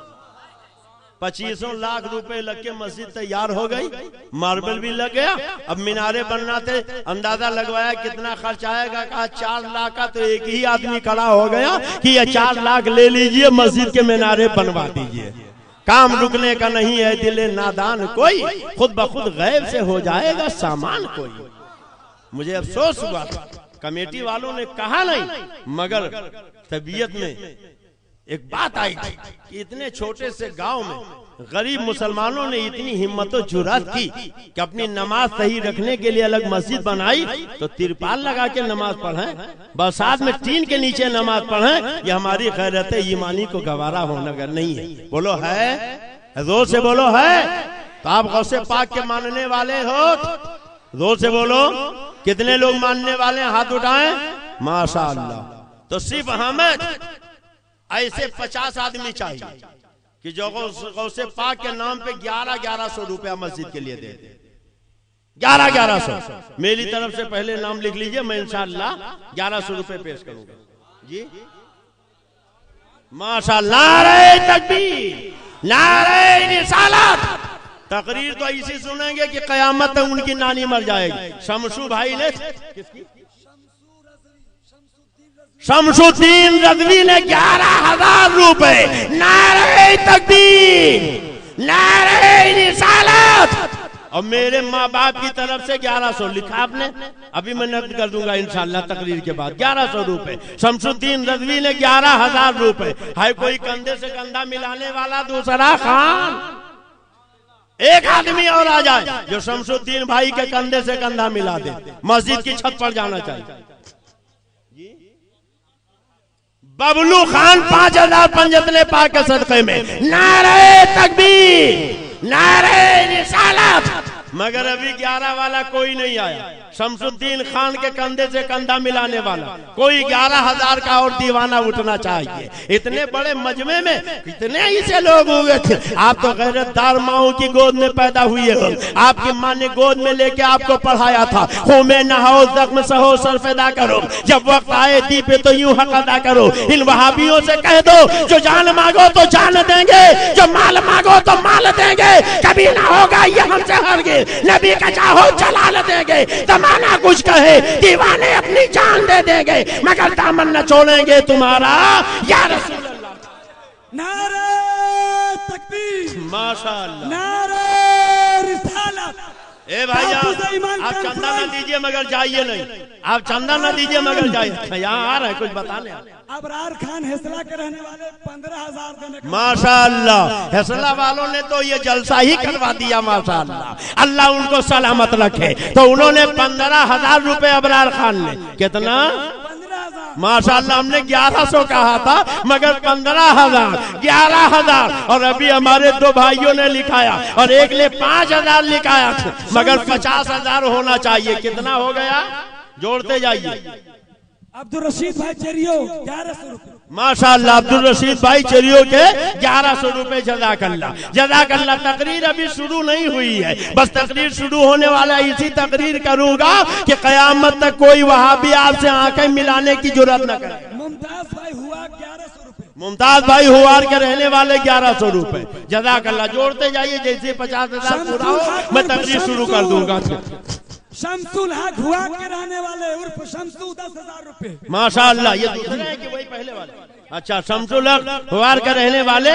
A: 25 लाख रुपए लग के मस्जिद तैयार हो गई, मार्बल भी लग गया। अब मीनारे बनना थे, अंदाजा लगवाया कितना खर्च आएगा, कहा 4 लाख का। तो एक ही आदमी खड़ा हो गया कि ये 4 लाख ले लीजिए, मस्जिद के मीनारे बनवा दीजिए। काम रुकने का नहीं है दिले नादान कोई, खुद ब खुद गैब से हो जाएगा सामान कोई। मुझे अफसोस हुआ, कमेटी वालों ने कहा नहीं, मगर तबीयत में एक बात आई थी कि इतने छोटे से गांव में गरीब मुसलमानों ने इतनी हिम्मत और जुर्रत की कि अपनी नमाज सही रखने के लिए अलग मस्जिद बनाई। तो तिरपाल लगा के नमाज पढ़ें, बरसात में टीन के नीचे नमाज पढ़ें, ये हमारी गैरत ईमानी को गवारा होना अगर नहीं है। बोलो है? जोर से बोलो है। तो आप गौसे पाक के मानने वाले हो? जोर से बोलो। कितने लोग मानने वाले हैं? हाथ उठाएं। माशाअल्लाह। तो सिर्फ हमें ऐसे 50 आदमी चाहिए कि जो गौसे पाक के नाम पे 1100 रुपया मस्जिद के लिए दे दे। 1100 मेरी तरफ से पहले नाम लिख लीजिए, मैं इंशाअल्लाह 1100 रुपए पेश करूंगा जी। माशाअल्लाह, नारे तकबीर, नारे रिसालत। तकरीर तो ऐसी सुनेंगे कि कयामत तक उनकी नानी मर जाएगी। शमशू भाई ने, शमशुद्दीन रज़वी ने 11,000 रुपए, नारे तकबीर, नारे रिसालत। और मेरे माँ बाप की तरफ से 1100 लिखा आपने, अभी मैं नकद कर दूंगा इंशाअल्लाह तकरीर के बाद। 1100 रुपए शमशुद्दीन रज़वी ने 11,000 रुपए। है कोई कंधे से कंधा मिलाने वाला? दूसरा खान, एक आदमी और आ जाए जो शमशुद्दीन भाई के कंधे से कंधा मिला दे। मस्जिद की छत पर जाना चाहिए। बबलू खान 5000 पंजतने पाक के सदक़े में, नारे तकबीर, नारे रिसालत। मगर अभी 11 वाला कोई नहीं आया। शमशुद्दीन खान के कंधे से कंधा मिलाने वाला कोई 11,000 का और दीवाना उठना चाहिए। इतने बड़े मजमे में कितने ही से लोग हुए थे। आप तो गैरतदार माओ की गोद में पैदा हुए हो। आपकी माँ ने गोद में लेके आपको पढ़ाया था, खूमे नहाओ, जख्म सहो, सरफेदा करो, जब वक्त आए दी पे तो यूं हक अदा करो। इन वहाबियों से कह दो, जो जान मांगो तो जान देंगे, जो माल मांगो तो माल देंगे, कभी ना होगा ये हमसे हरगिज़। नबी का चाहो जलाल देंगे, जमाना कुछ कहे दीवाने अपनी जान दे देंगे, मगर दामन न छोड़ेंगे तुम्हारा या रसूल अल्लाह।
B: नारे तकबीर,
A: माशाअल्लाह,
B: नारे रिसालत।
A: ए भाई आप चंदा ना दीजिए मगर जाइए नहीं, आप चंदा ना दीजिए मगर जाइए। यहाँ आ रहा है कुछ बताने।
B: अबरार खान हेसला के रहने वाले 15,000 देने का।
A: माशाअल्लाह, हेसला वालों ने तो ये जलसा ही करवा दिया। माशाअल्लाह, अल्लाह उनको सलामत रखे। तो उन्होंने 15,000 रुपए अबरार खान ने, कितना? माशाल्लाह हमने 1100 कहा था मगर 15,000, 11,000 और अभी हमारे दो भाइयों ने लिखाया और एक ने 5,000 लिखाया मगर 50,000 होना चाहिए। कितना हो गया जोड़ते जाइए।
B: अब्दुल रशीद भाई चेरियो 1100 रुपए।
A: माशाल्लाह अब्दुल रशीद भाई चेरियो के 1100 रुपए। जज़ाकल्लाह जज़ाकल्लाह। तकरीर अभी शुरू नहीं हुई है, बस तकरीर शुरू होने वाला है। इसी तकरीर करूंगा कि कयामत तक कोई वहाबी आपसे आंखें मिलाने की जुर्रत न करे।
B: मुमताज भाई हुआ 1100 रुपए।
A: मुमताज भाई हुआर के रहने वाले 1100 रुपए। जज़ाकल्लाह। जोड़ते जाइए, जैसे 50,000 पूरा हो मैं तकरीर शुरू कर दूंगा।
B: शमसुल हक हुआ के रहने वाले उर्फ शमसू 10,000 रुपए।
A: माशाअल्लाह। ये दूसरे हैं कि वही पहले वाले? अच्छा, शमसुल हक हुआर के रहने वाले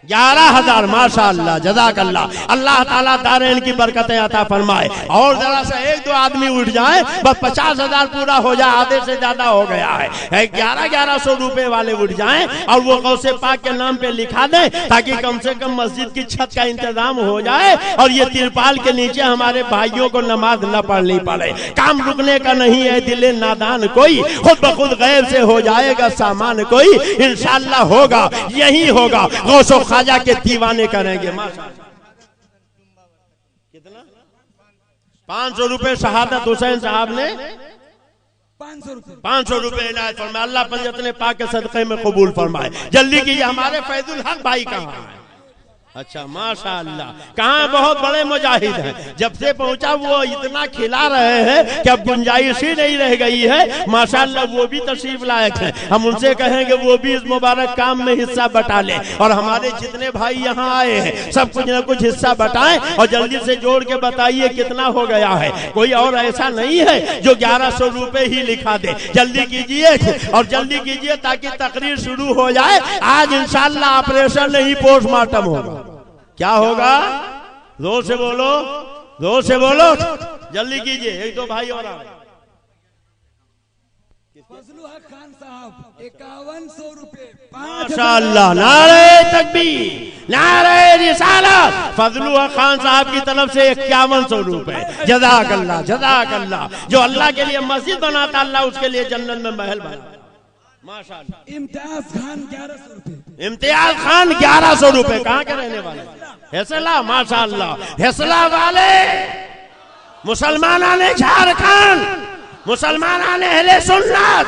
A: 11,000। माशाअल्लाह जज़ाकल्लाह। अल्लाह ताला दारेन की बरकतें अता फरमाए। और जरा सा एक दो आदमी उठ जाए, बस 50,000 पूरा हो जाए, आधे से ज्यादा हो गया है। 1100 रुपए वाले उठ जाएं और वो गौसे पाक के नाम पे लिखा दें ताकि कम से कम मस्जिद की छत का इंतजाम हो जाए और ये तिरपाल के नीचे हमारे भाइयों को नमाज न पढ़नी पड़े। काम रुकने का नहीं है दिले नादान कोई, खुद ब खुद गैब से हो जाएगा सामान कोई। इंशाअल्लाह होगा, यही होगा। गौसो ख्वाजा के दीवाने करेंगे। माशाअल्लाह। कितना? 500 रुपए शहादत हुसैन साहब ने 500 रुपए इनायत फरमाए। अल्लाह पंजतने पाक के सदक़े में कबूल फरमाए। जल्दी कीजिए। हमारे फैजुल हक भाई कहाँ है? अच्छा माशाअल्लाह। कहाँ? बहुत बड़े मुजाहिद हैं। जब से पहुंचा वो इतना खिला रहे हैं कि अब गुंजाइश ही नहीं रह गई है। माशाअल्लाह वो भी तशरीफ लायक हैं। हम उनसे कहेंगे वो भी इस मुबारक काम में हिस्सा बटा लें और हमारे जितने भाई यहाँ आए हैं सब कुछ न कुछ हिस्सा बटाएं और जल्दी से जोड़ के बताइए कितना हो गया है। कोई और ऐसा नहीं है जो 1100 रुपए ही लिखा दे। जल्दी कीजिए और जल्दी कीजिए ताकि तकरीर शुरू हो जाए। आज इंशाअल्लाह ऑपरेशन नहीं पोस्टमार्टम होगा। क्या होगा? जोर से बोलो, जोर से बोलो। जल्दी कीजिए। एक दो भाई और
B: फजलुल हक खान साहब 5100 रुपए।
A: माशाअल्लाह। नारे तकबीर, नारे रिसालत। फजलुल हक खान साहब की तरफ से 5100 रुपए। जज़ाकल्लाह जज़ाकल्लाह। जो अल्लाह के लिए मस्जिद बनाता अल्लाह उसके लिए जन्नत में महल बना। माशाअल्लाह।
B: इम्तियाज खान 1100 रुपए।
A: इम्तियाज खान 1100 रुपए। कहाँ के रहने वाले? हेसला। माशाअल्लाह। हेसला वाले मुसलमान ने झारखंड, मुसलमान ने अहले सुन्नत।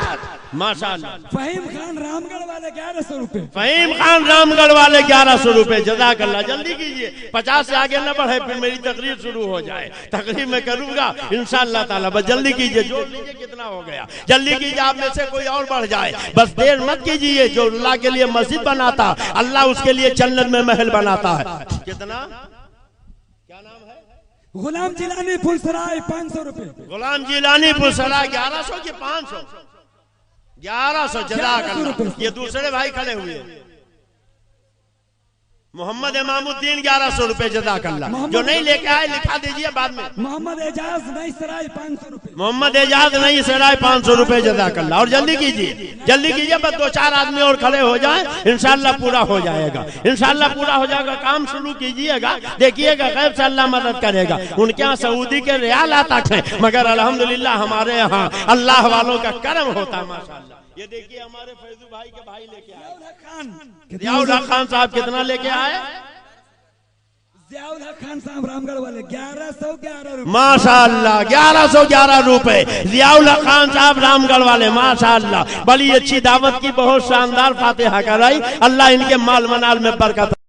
A: माशाअल्लाह।
B: फहीम खान रामगढ़ वाले 1100 रुपए।
A: फहीम खान रामगढ़ वाले 1100 रुपए। जज़ाकल्लाह। जल्दी कीजिए, 50 से आगे न बढ़े फिर मेरी तकरीर शुरू हो जाए। तकरीर मैं करूंगा इंशाअल्लाह ताला। बस जल्दी कीजिए। जोड़ लीजिए कितना हो गया। जल्दी कीजिए। आप में से कोई और बढ़ जाए। बस देर मत कीजिए। जो अल्लाह के लिए मस्जिद बनाता अल्लाह उसके लिए जन्नत में महल बनाता है। कितना? क्या नाम है?
B: गुलाम जिलानी फुलसराय 500 रुपए।
A: गुलाम जिलानी फुलसराय 1100 की 500? 1100। जज़ाकल्लाह। ये दूसरे भाई खड़े हुए मोहम्मद इमामुद्दीन 1100 रुपए। जज़ाकल्लाह। जो नहीं लेके आए लिखा दीजिए बाद में।
B: मोहम्मद एजाज नई सराय 500 रुपए।
A: मोहम्मद एजाज नई सराय 500 रुपए। जज़ाकल्लाह। और जल्दी कीजिए, जल्दी कीजिए। बस 2-4 आदमी और खड़े हो जाए इंशाअल्लाह पूरा हो जाएगा। इंशाअल्लाह पूरा हो जाएगा। काम शुरू कीजिएगा, देखिएगा गैब से अल्लाह मदद करेगा। उनके यहाँ सऊदी के रियाल आता है मगर अल्हम्दुलिल्लाह हमारे यहाँ अल्लाह वालों का करम होता है। माशाअल्लाह। ये देखिए हमारे फैजू भाई के भाई लेके आए। जियाउल हक खान साहब कितना लेके आए?
B: जियाउल हक खान साहब रामगढ़ वाले 1111 रुपए।
A: माशाअल्लाह। 1111 रुपए। जियाउल हक खान साहब रामगढ़ वाले। माशाअल्लाह। बड़ी अच्छी दावत की बहुत शानदार फातिहा कराई। अल्लाह इनके माल मनाल में बरकत